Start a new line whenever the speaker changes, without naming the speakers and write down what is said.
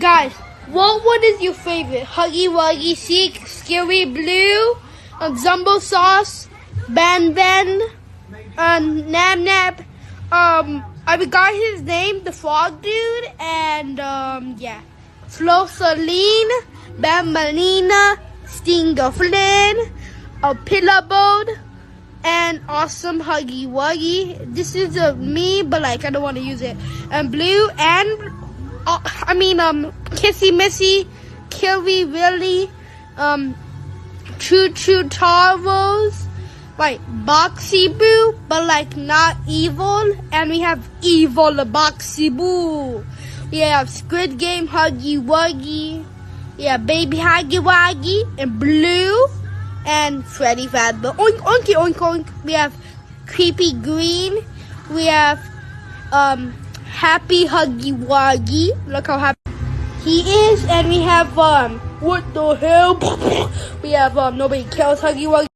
Guys, what one is your favorite? Huggy Wuggy, Seek, Scary Blue, Zumbo Sauce, Ben Ben, Nab Nab. I forgot his name, the frog dude, and yeah. Flo Celine, Bambalina, Stinger Flynn, Pillowboard, and Awesome Huggy Wuggy. This is me, but like I don't want to use it. And Blue and Kissy Missy, Killy Willy, Choo Choo Tarvos, like Boxy Boo, but like not evil. And we have Evil Boxy Boo. We have Squid Game Huggy Wuggy. Yeah, Baby Huggy Wuggy and Blue and Freddy Fazbear. Oink oinky oink oink. We have Creepy Green. We have Happy Huggy Wuggy. Look how happy he is. And we have what the hell? We have Nobody Kills Huggy Wuggy.